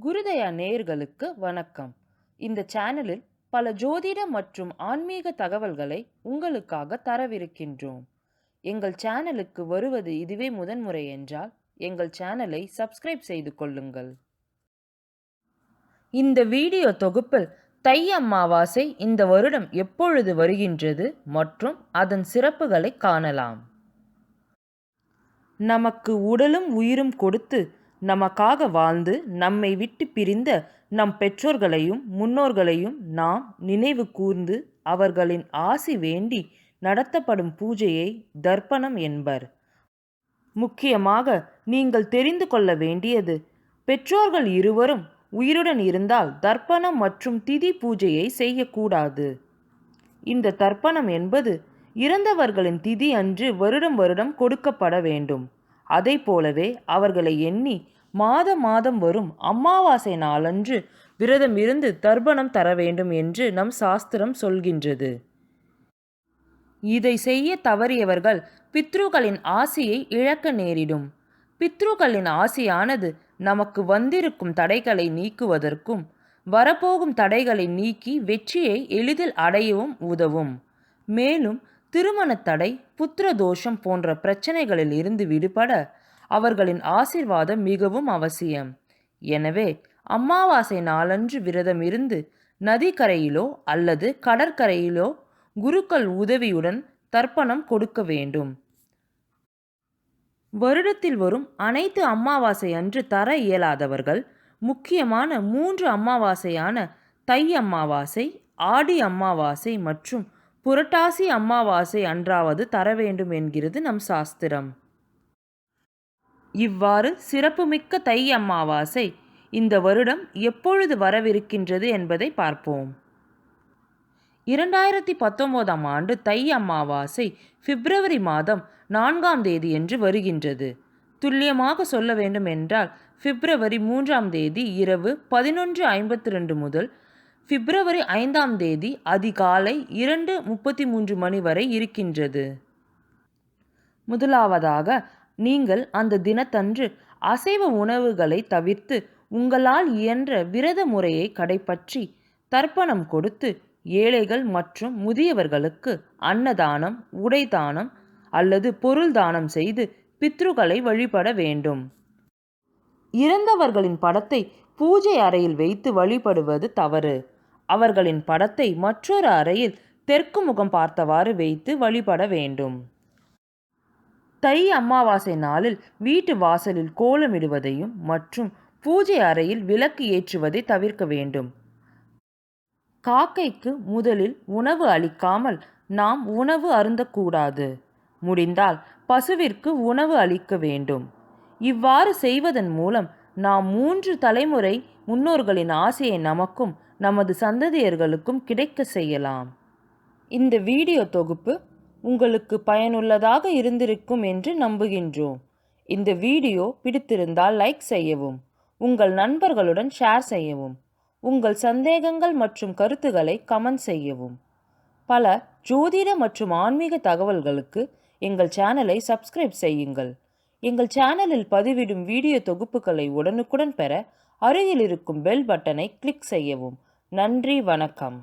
குருதயா நேயர்களுக்கு வணக்கம். இந்த சேனலில் பல ஜோதிட மற்றும் ஆன்மீக தகவல்களை உங்களுக்காக தரவிருக்கின்றோம். எங்கள் சேனலுக்கு வருவது இதுவே முதன்முறை என்றால் எங்கள் சேனலை சப்ஸ்கிரைப் செய்து கொள்ளுங்கள். இந்த வீடியோ தொகுப்பில் தை அமாவாசை இந்த வருடம் எப்பொழுது வருகின்றது மற்றும் அதன் சிறப்புகளை காணலாம். நமக்கு உடலும் உயிரும் கொடுத்து நமக்காக வாழ்ந்து நம்மை விட்டு பிரிந்த நம் பெற்றோர்களையும் முன்னோர்களையும் நாம் நினைவு கூர்ந்து அவர்களின் ஆசி வேண்டி நடத்தப்படும் பூஜையை தர்ப்பணம் என்பர். முக்கியமாக நீங்கள் தெரிந்து கொள்ள வேண்டியது, பெற்றோர்கள் இருவரும் உயிருடன் இருந்தால் தர்ப்பணம் மற்றும் திதி பூஜையை செய்யக்கூடாது. இந்த தர்ப்பணம் என்பது இறந்தவர்களின் திதி அன்று வருடம் வருடம் கொடுக்கப்பட வேண்டும். அதை போலவே அவர்களை எண்ணி மாதம் வரும் அமாவாசை நாளன்று விரதம் இருந்து தர்ப்பணம் தர வேண்டும் என்று நம் சாஸ்திரம் சொல்கின்றது. இதை செய்ய தவறியவர்கள் பித்ருக்களின் ஆசியை இழக்க நேரிடும். பித்ருக்களின் ஆசியானது நமக்கு வந்திருக்கும் தடைகளை நீக்குவதற்கும் வரப்போகும் தடைகளை நீக்கி வெற்றியை எளிதில் அடையவும் உதவும். மேலும் திருமண தடை, புத்திர தோஷம் போன்ற பிரச்சனைகளில் இருந்து விடுபட அவர்களின் ஆசீர்வாதம் மிகவும் அவசியம். எனவே அமாவாசை நாளன்று விரதம் இருந்து நதிக்கரையிலோ அல்லது கடற்கரையிலோ குருக்கள் உதவியுடன் தர்ப்பணம் கொடுக்க வேண்டும். வருடத்தில் வரும் அனைத்து அமாவாசை அன்று தர இயலாதவர்கள் முக்கியமான 3 அமாவாசையான தை அமாவாசை, ஆடி அமாவாசை மற்றும் புரட்டாசி அமாவாசை அன்றாவது தர வேண்டும் என்கிறது நம் சாஸ்திரம். இவ்வாறு சிறப்புமிக்க தை அமாவாசை இந்த வருடம் எப்பொழுது வரவிருக்கின்றது என்பதை பார்ப்போம். 2019ஆம் ஆண்டு தை அமாவாசை பிப்ரவரி மாதம் 4ஆம் தேதியன்று வருகின்றது. துல்லியமாக சொல்ல வேண்டும் என்றால் பிப்ரவரி 3ஆம் தேதி இரவு 11:52 முதல் பிப்ரவரி 5ஆம் தேதி அதிகாலை 2:33 மணி வரை இருக்கின்றது. முதலாவதாக, நீங்கள் அந்த தினத்தன்று அசைவ உணவுகளை தவிர்த்து உங்களால் இயன்ற விரத முறையை கடைப்பற்றி தர்ப்பணம் கொடுத்து ஏழைகள் மற்றும் முதியவர்களுக்கு அன்னதானம், உடை தானம் அல்லது பொருள் தானம் செய்து பித்ருக்களை வழிபட வேண்டும். இறந்தவர்களின் படத்தை பூஜை அறையில் வைத்து வழிபடுவது தவறு. அவர்களின் படத்தை மற்றொரு அறையில் தெற்கு முகம் பார்த்தவாறு வைத்து வழிபட வேண்டும். தை அமாவாசை நாளில் வீட்டு வாசலில் கோலமிடுவதையும் மற்றும் பூஜை அறையில் விளக்கு ஏற்றுவதை தவிர்க்க வேண்டும். காக்கைக்கு முதலில் உணவு அளிக்காமல் நாம் உணவு அருந்தக்கூடாது. முடிந்தால் பசுவிற்கு உணவு அளிக்க வேண்டும். இவ்வாறு செய்வதன் மூலம் நாம் 3 தலைமுறை முன்னோர்களின் ஆசையை நமக்கும் நமது சந்ததியர்களுக்கும் கிடைக்க செய்யலாம். இந்த வீடியோ தொகுப்பு உங்களுக்கு பயனுள்ளதாக இருந்திருக்கும் என்று நம்புகின்றோம். இந்த வீடியோ பிடித்திருந்தால் லைக் செய்யவும், உங்கள் நண்பர்களுடன் ஷேர் செய்யவும், உங்கள் சந்தேகங்கள் மற்றும் கருத்துக்களை கமெண்ட் செய்யவும். பல ஜோதிட மற்றும் ஆன்மீக தகவல்களுக்கு எங்கள் சேனலை சப்ஸ்கிரைப் செய்யுங்கள். எங்கள் சேனலில் பதிவிடும் வீடியோ தொகுப்புகளை உடனுக்குடன் பெற அருகில் இருக்கும் பெல் பட்டனை கிளிக் செய்யவும். நன்றி, வணக்கம்.